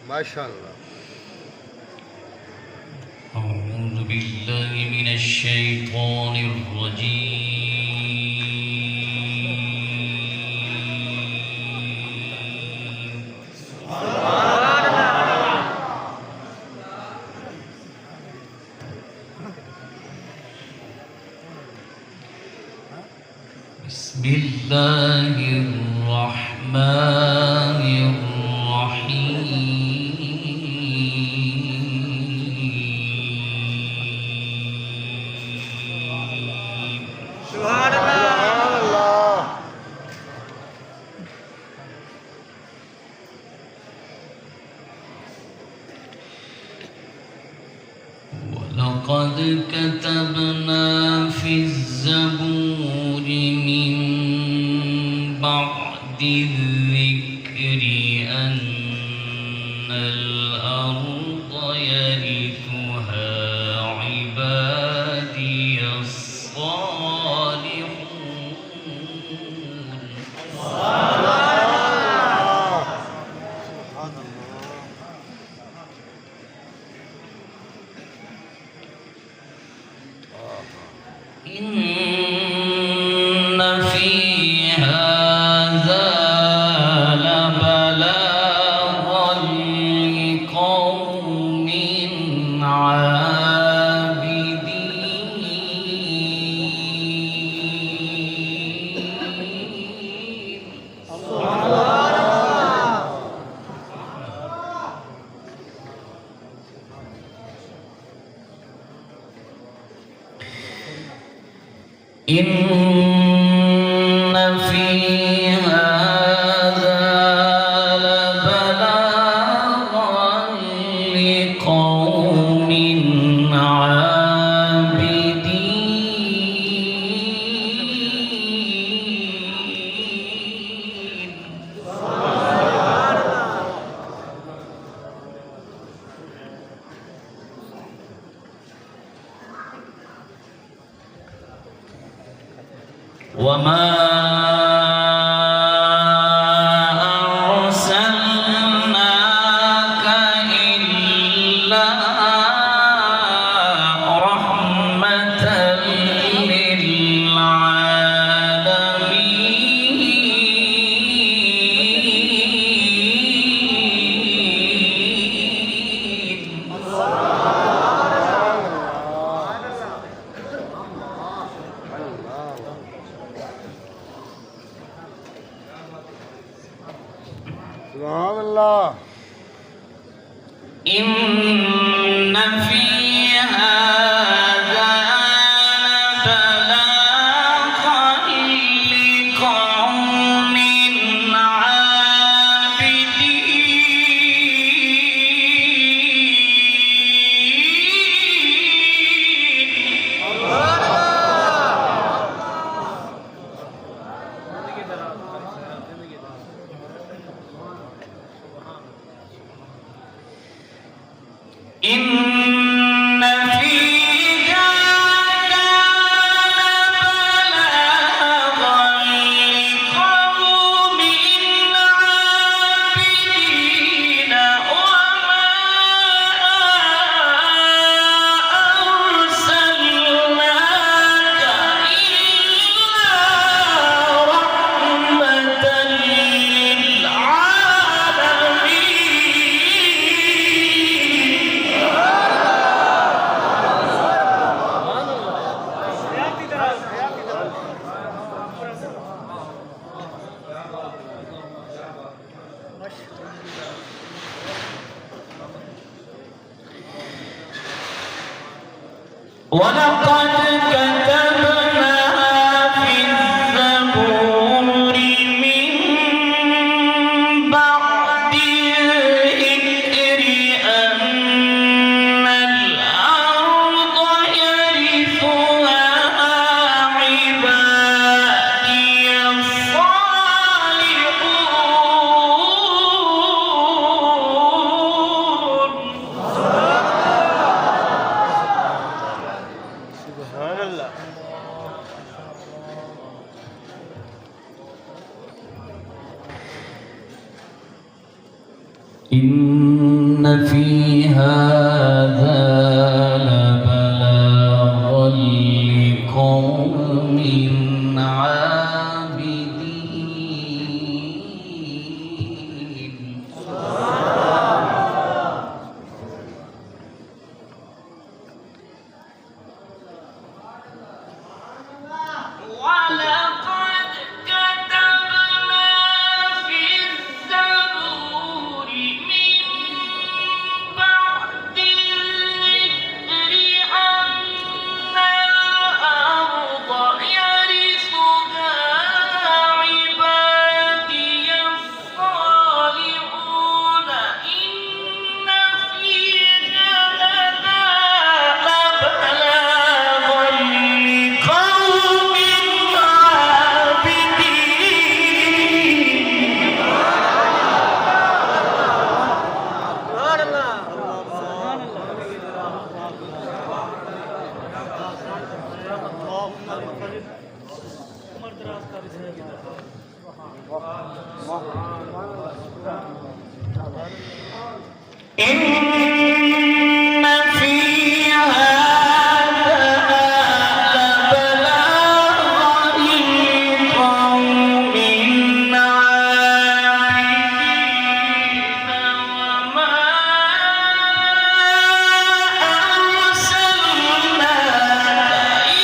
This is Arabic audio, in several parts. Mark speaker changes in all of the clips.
Speaker 1: माशाअल्लाह।
Speaker 2: أعوذ بالله من الشيطان الرجيم. بسم الله الرحمن الرحيم.
Speaker 1: سبحان الله.
Speaker 2: ولقد كتبنا في الزبور من بعد الذكر أن الأرض يرثها عبادي الصالحون. إن في هذا لبلاغا لقوم عابدين. إن في هذا لبلاغا لقوم عابدين. وما أرسلناك إلا رحمة للعالمين.
Speaker 1: سبحان الله.
Speaker 2: إن في هذا لبلاغا لقوم عابدين. إن في هذا لبلاغا لقوم عابدين. وما أرسلناك إلا رحمة للعالمين. ولقد كتبنا في الزبور من بعد الذكر أن الأرض يرثها عبادي الصالحون. في هذا لبلاغا لقوم عابدين. ولقد كتبنا في الزبور من بعد الذكر أن الأرض يرثها عبادي الصالحون إن في هذا لبلاغا لقوم إن في هذا لبلاغا لقوم عابدين وما أرسلناك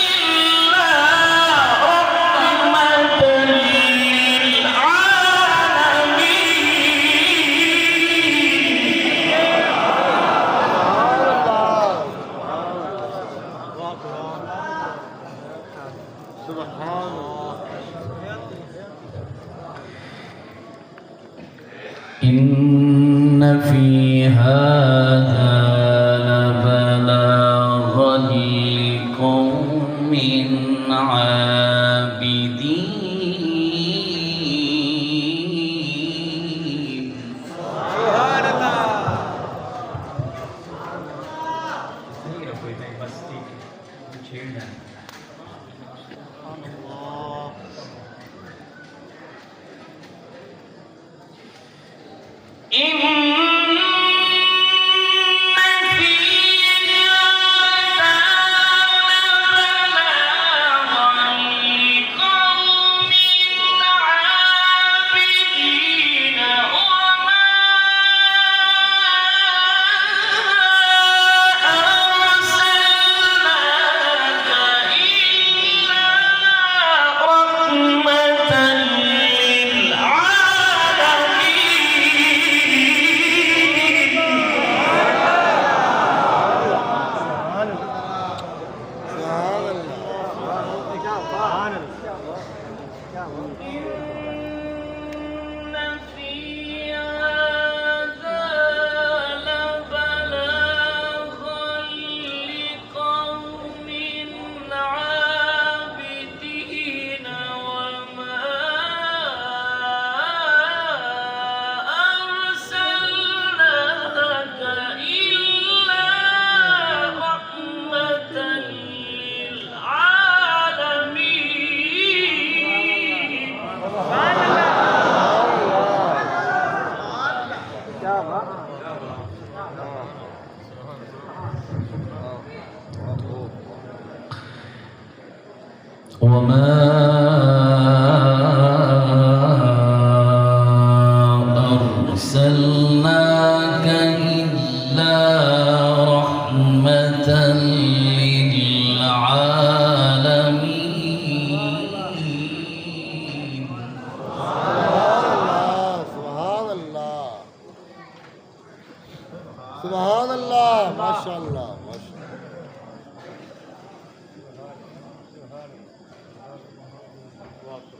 Speaker 2: إلا رحمة
Speaker 1: سبحان الله.
Speaker 2: إن في هذا لبلاغا لقوم عابدين.
Speaker 1: سبحان الله.
Speaker 2: إن في هذا لبلاغا لقوم عابدين وما أرسلناك إلا رحمة إن في هذا لبلاغا لقوم عابدين وما أرسلناك إلا رحمة وما أرسلناك إلا رحمة للعالمين.
Speaker 1: سبحان الله. ما شاء الله. ما شاء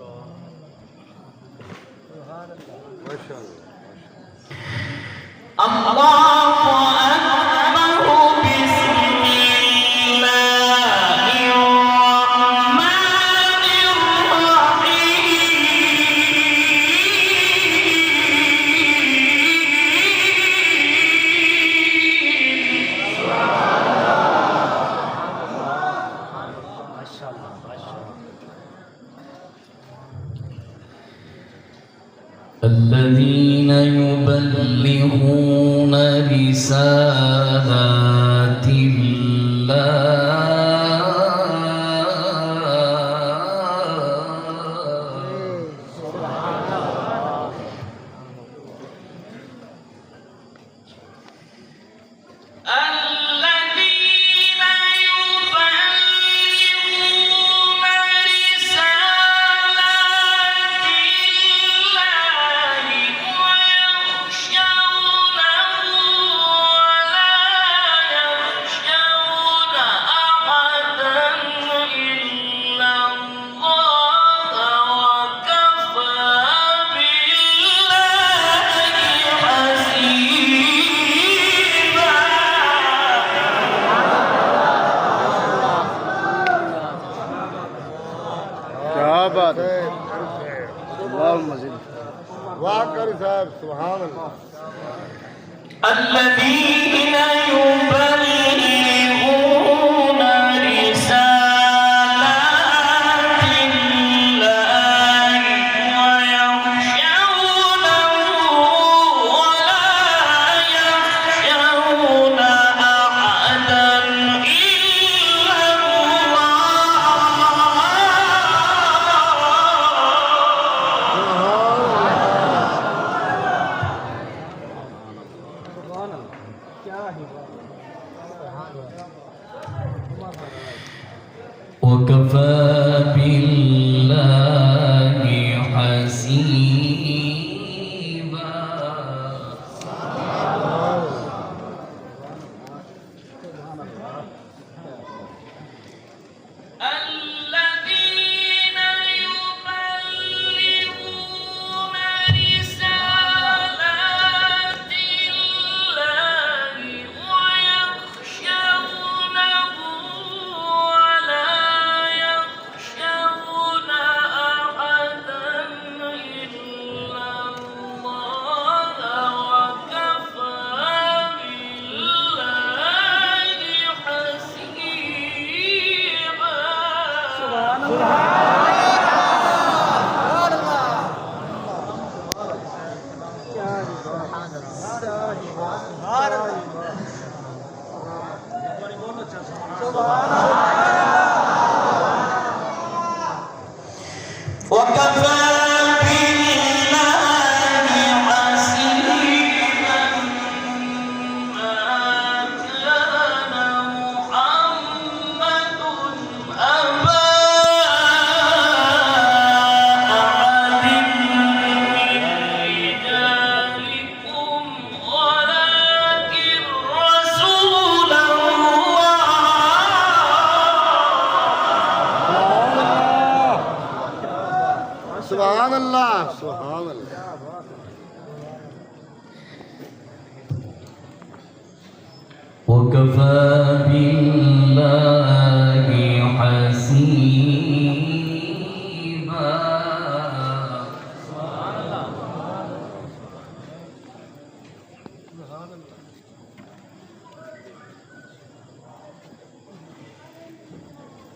Speaker 1: الله. ما شاء الله.
Speaker 2: الله أكبر. بسم الله الرحمن الرحيم. الذين يبلغون رسالات
Speaker 1: क्या बात है वाह करी साहब सुभान अल्लाह
Speaker 2: الذين يبلغون رسالات الله ويخشونه ولا يخشون أحدا إلا وكفى بالله حسيبا الذين يبلغون رسالات الله ويخشونه ولا يخشون أحدا إلا الله وكفى بالله حسيبا وكفى بالله حسيبا ما كان محمد أبا أحد من رجالكم ولكن رسول الله
Speaker 1: सुभान अल्लाह सुभान अल्लाह
Speaker 2: وكفى بالله حسيبا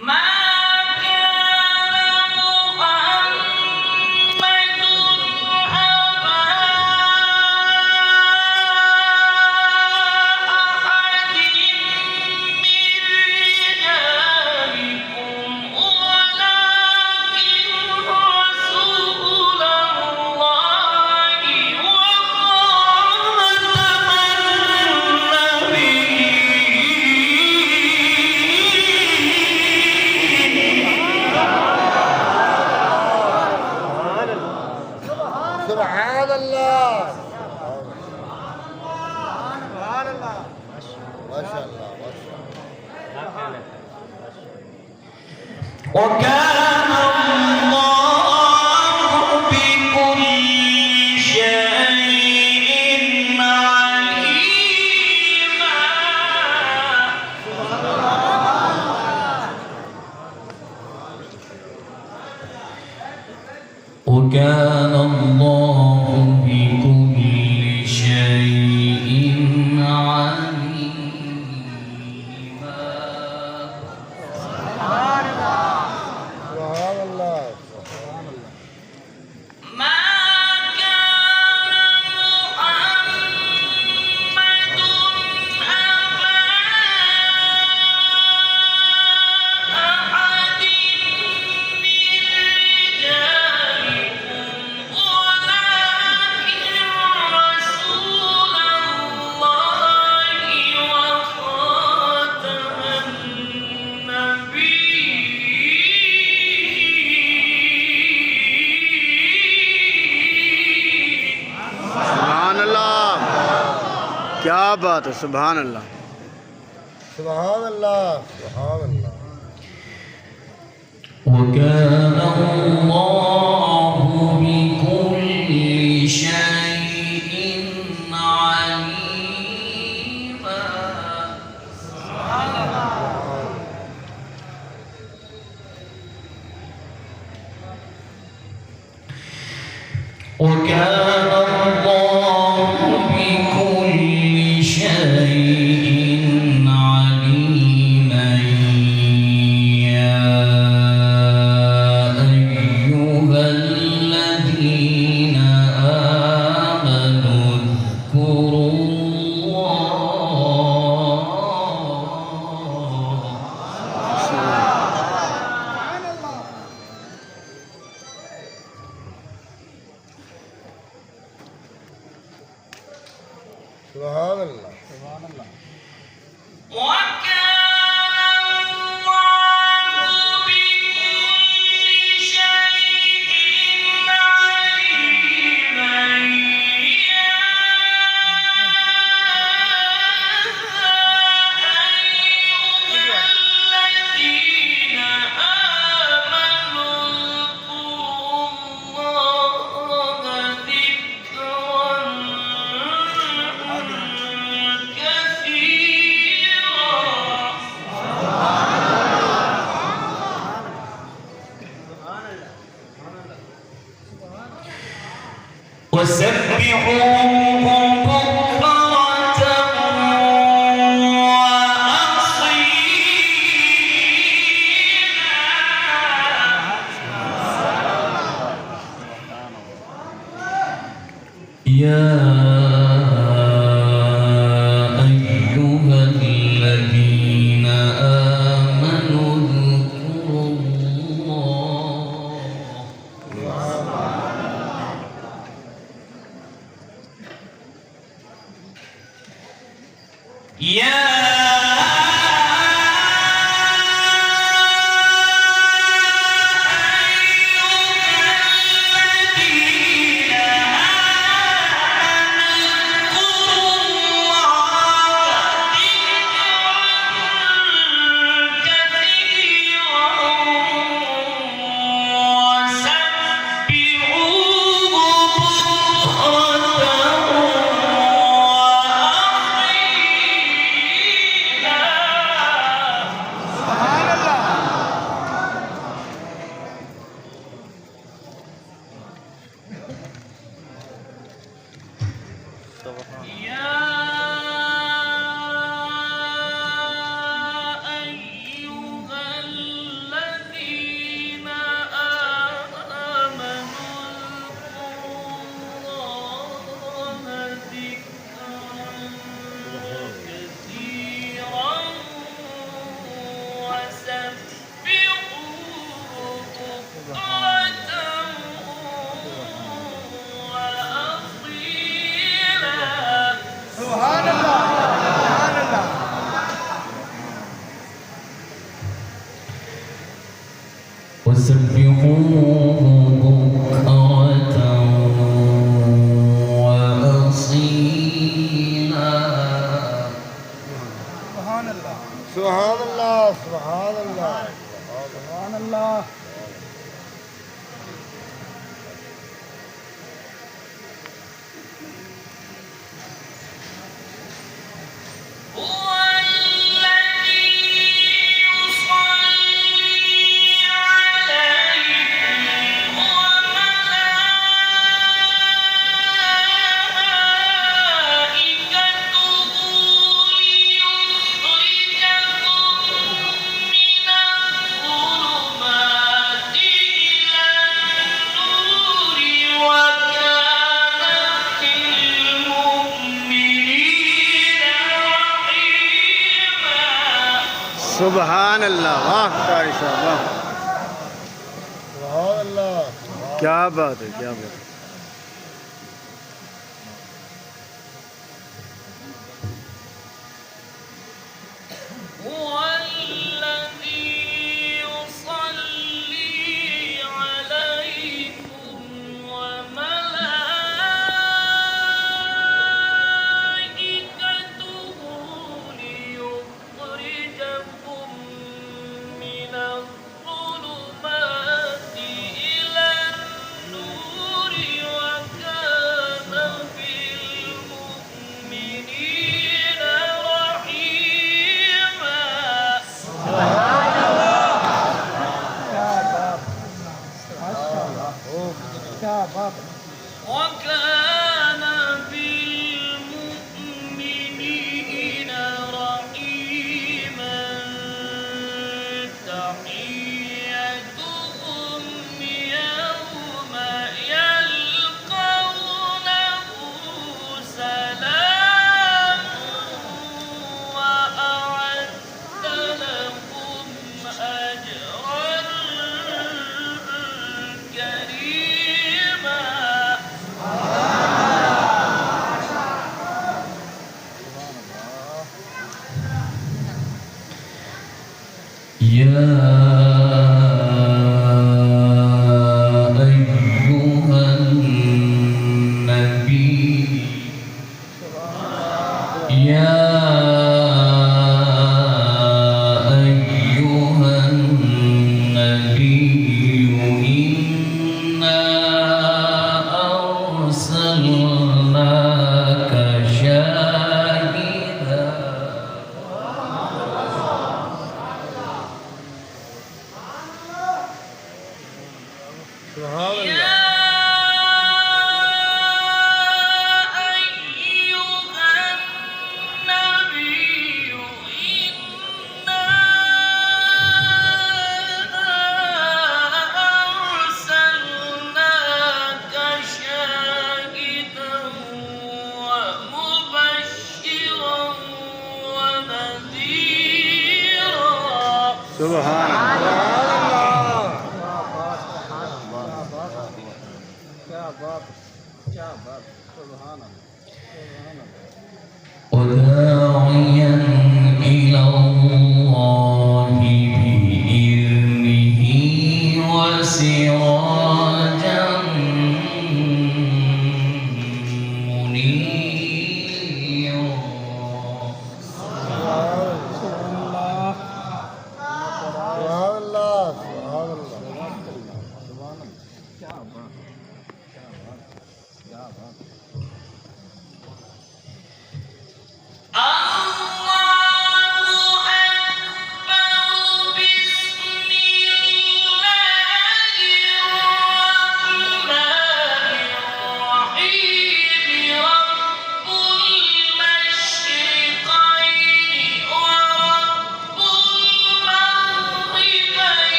Speaker 2: ما كان محمد أبا أحد من رجالكم ولكن رسول الله وخاتم
Speaker 1: सुभान अल्लाह माशाअल्लाह
Speaker 2: وكان الله بكل شيء عليما وكان الله بكل شيء عليما
Speaker 3: क्या बात है, सुभान अल्लाह।
Speaker 1: सुभान अल्लाह सुभान अल्लाह।
Speaker 2: وكان الله بكل شيء عليما. وكان الله بكل شيء عليما. يا أيها الذين آمنوا اذكروا الله.
Speaker 1: सुभान अल्लाह।
Speaker 2: وكان الله بكل شيء عليما. يا أيها الذين آمنوا اذكروا الله ذكرا وسبحوه بكرة وأصيلا. يا أيها الذين آمنوا اذكروا الله. يا وسبحوه بكرة وأصيلا.
Speaker 1: सुभान अल्लाह सुभान अल्लाह सुभान अल्लाह।
Speaker 3: सुभान अल्लाह, वाह कारी साहब, वाह,
Speaker 1: सुभान अल्लाह।
Speaker 3: क्या बात है, क्या बात है।
Speaker 2: وكان بالمؤمنين رحيما تحيتهم يوم يلقونه سلام وأعد لهم أجرا كريما يا أيها النبي يا أيها النبي إنا أرسلناك شاهدا
Speaker 1: سبحان الله.
Speaker 2: يا أيها النبي إنا أرسلناك شاهدا ومبشرا ونذيرا
Speaker 3: سبحان الله.
Speaker 2: وداعيا إلى الله بإذنه وسراجا منيرا
Speaker 1: سبحان الله. سبحان الله.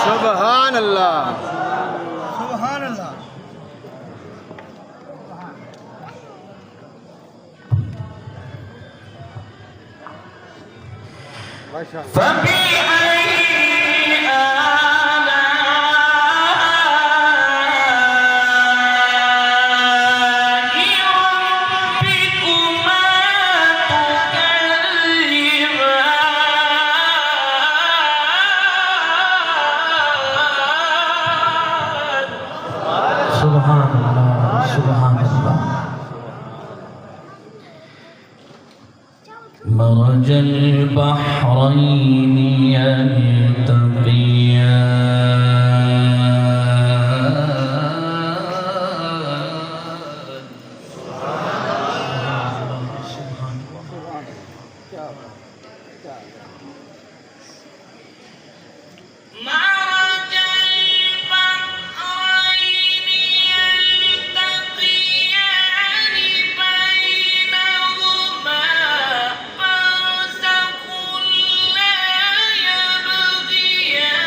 Speaker 3: سبحان الله.
Speaker 1: سبحان الله. ما شاء الله.
Speaker 2: فبأي آلاء ربكما تكذبان سبحان الله سبحان الله مرج البحرين يلتقيان مرج البحرين يلتقيان بينهما برزخ لا يبغيان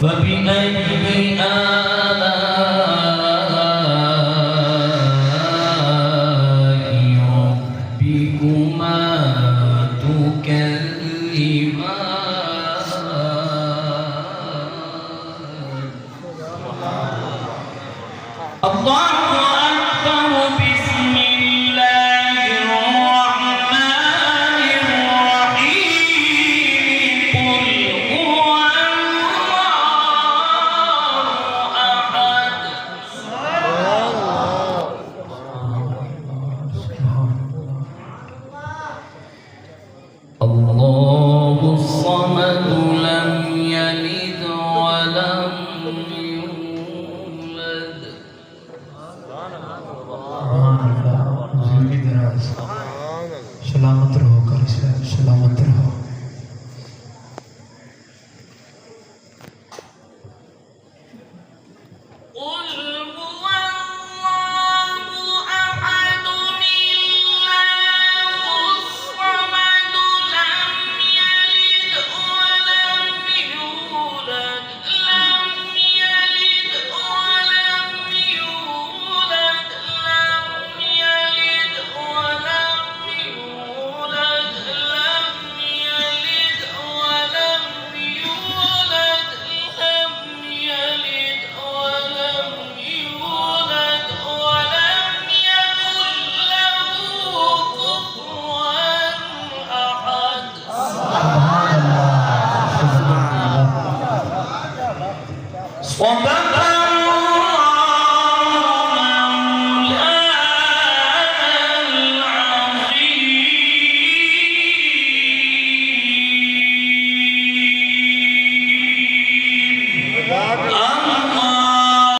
Speaker 4: فبأي آلاء ربكما تكذبان الله أكبر بسم الله الرحمن الرحيم قل هو الله أحد الله الصمد لم يلد ولم يولد
Speaker 5: जिंदगी दराज सलामत रहो कर सलामत रहो
Speaker 2: قل هو الله أحد الله الصمد لم يلد ولم يولد لم يلد ولم يولد لم يلد ولم يولد لم يلد ولم يولد لم يلد ولم يولد ولم يكن له كفوا أحد صدق الله العظيم